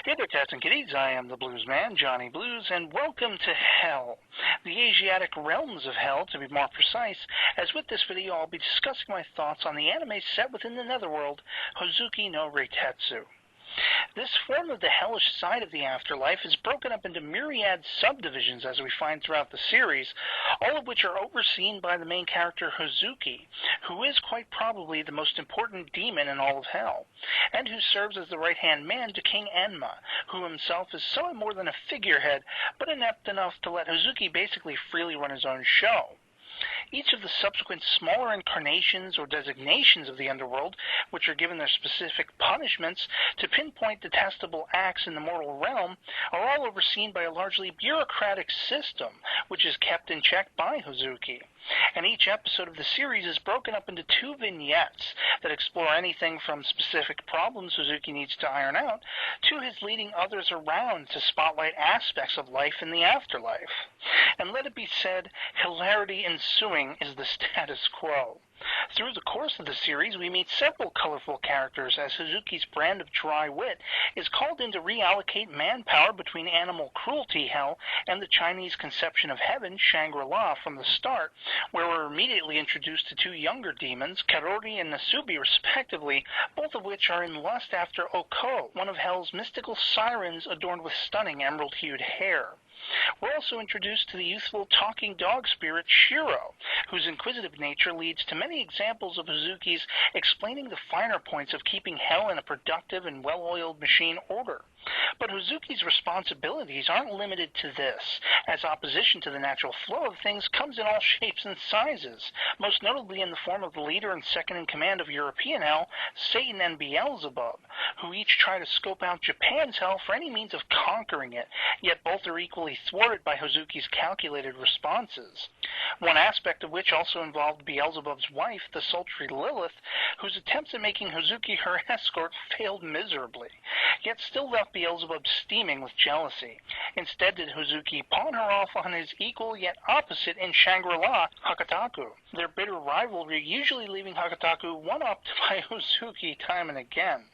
Hey there, cats and kitties. I am the Blues Man, Johnny Blues, and welcome to Hell, the Asiatic realms of Hell, to be more precise, as with this video I'll be discussing my thoughts on the anime set within the netherworld, Hoozuki no Reitetsu. This form of the hellish side of the afterlife is broken up into myriad subdivisions as we find throughout the series, all of which are overseen by the main character Hoozuki, who is quite probably the most important demon in all of Hell, and who serves as the right-hand man to King Enma, who himself is somewhat more than a figurehead, but inept enough to let Hoozuki basically freely run his own show. Each of the subsequent smaller incarnations or designations of the underworld, which are given their specific punishments to pinpoint detestable acts in the mortal realm, are all overseen by a largely bureaucratic system, which is kept in check by Hoozuki. And each episode of the series is broken up into 2 vignettes that explore anything from specific problems Hoozuki needs to iron out to his leading others around to spotlight aspects of life in the afterlife. And let it be said, hilarity ensuing is the status quo. Through the course of the series, we meet several colorful characters as Hoozuki's brand of dry wit is called in to reallocate manpower between animal cruelty hell and the Chinese conception of heaven, Shangri-La, from the start, where we're immediately introduced to 2 younger demons, Karori and Nasubi respectively, both of which are in lust after Oko, one of hell's mystical sirens adorned with stunning emerald-hued hair. We're also introduced to the youthful talking dog spirit Shiro, whose inquisitive nature leads to many examples of Hoozuki's explaining the finer points of keeping hell in a productive and well-oiled machine order. But Hoozuki's responsibilities aren't limited to this, as opposition to the natural flow of things comes in all shapes and sizes, most notably in the form of the leader and second-in-command of European hell, Satan and Beelzebub, who each try to scope out Japan's hell for any means of conquering it, yet both are equally thwarted by Hoozuki's calculated responses. One aspect of which also involved Beelzebub's wife, the sultry Lilith, whose attempts at making Hoozuki her escort failed miserably, yet still left Beelzebub steaming with jealousy. Instead did Hoozuki pawn her off on his equal yet opposite in Shangri-La, Hakataku, their bitter rivalry usually leaving Hakataku one-upped by Hoozuki time and again.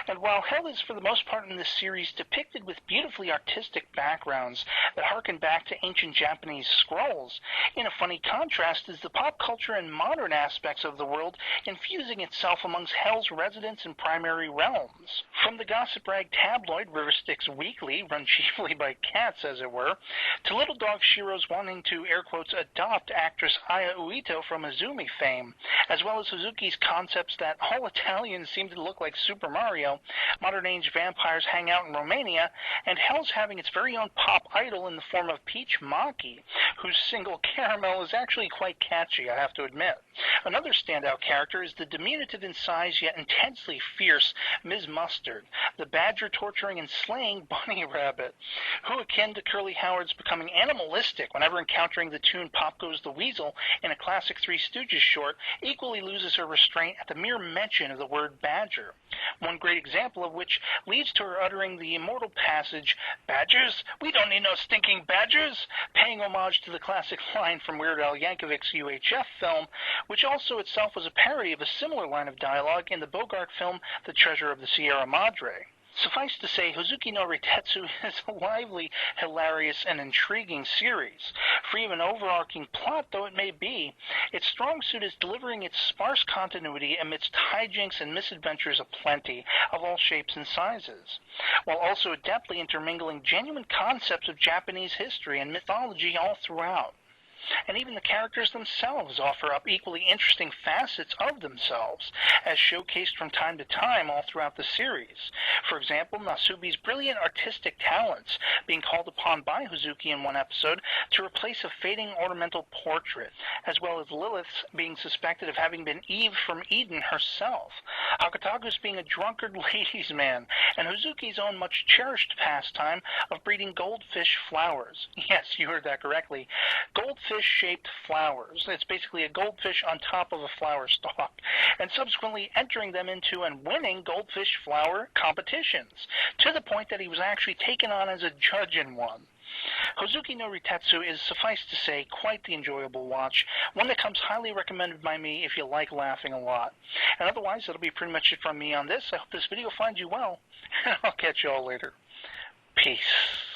And while hell is for the most part in this series depicted with beautifully artistic backgrounds that harken back to ancient Japanese scrolls, in a funny contrast is the pop culture and modern aspects of the world infusing itself amongst hell's residents and primary realms. From the gossip rag tabloid Riverstyx Weekly, run chiefly by cats as it were, to little dog Shiro's wanting to air quotes adopt actress Aya Uito from Azumi fame, as well as Hoozuki's concepts that all Italians seem to look like Super Mario, modern-age vampires hang out in Romania, and hell's having its very own pop idol in the form of Peach Maki, whose single caramel is actually quite catchy, I have to admit. Another standout character is the diminutive in size yet intensely fierce Ms. Mustard, the badger-torturing and slaying bunny rabbit, who, akin to Curly Howard's becoming animalistic whenever encountering the tune Pop Goes the Weasel in a classic Three Stooges short, equally loses her restraint at the mere mention of the word badger. One great example of which leads to her uttering the immortal passage, "Badgers? We don't need no stinking badgers," paying homage to the classic line from Weird Al Yankovic's UHF film, which also itself was a parody of a similar line of dialogue in the Bogart film The Treasure of the Sierra Madre. Suffice to say, Hoozuki no Reitetsu is a lively, hilarious, and intriguing series. Free of an overarching plot though it may be, its strong suit is delivering its sparse continuity amidst hijinks and misadventures aplenty, of all shapes and sizes, while also adeptly intermingling genuine concepts of Japanese history and mythology all throughout. And even the characters themselves offer up equally interesting facets of themselves, as showcased from time to time all throughout the series. For example, Nasubi's brilliant artistic talents being called upon by Hoozuki in one episode to replace a fading ornamental portrait, as well as Lilith's being suspected of having been Eve from Eden herself, Hakataku's being a drunkard ladies' man, and Hoozuki's own much-cherished pastime of breeding goldfish flowers. Yes, you heard that correctly. Goldfish-shaped flowers. It's basically a goldfish on top of a flower stalk, and subsequently entering them into and winning goldfish flower competitions, to the point that he was actually taken on as a judge in one. Hoozuki no Reitetsu is, suffice to say, quite the enjoyable watch, one that comes highly recommended by me if you like laughing a lot. And otherwise, that'll be pretty much it from me on this. I hope this video finds you well, and I'll catch you all later. Peace.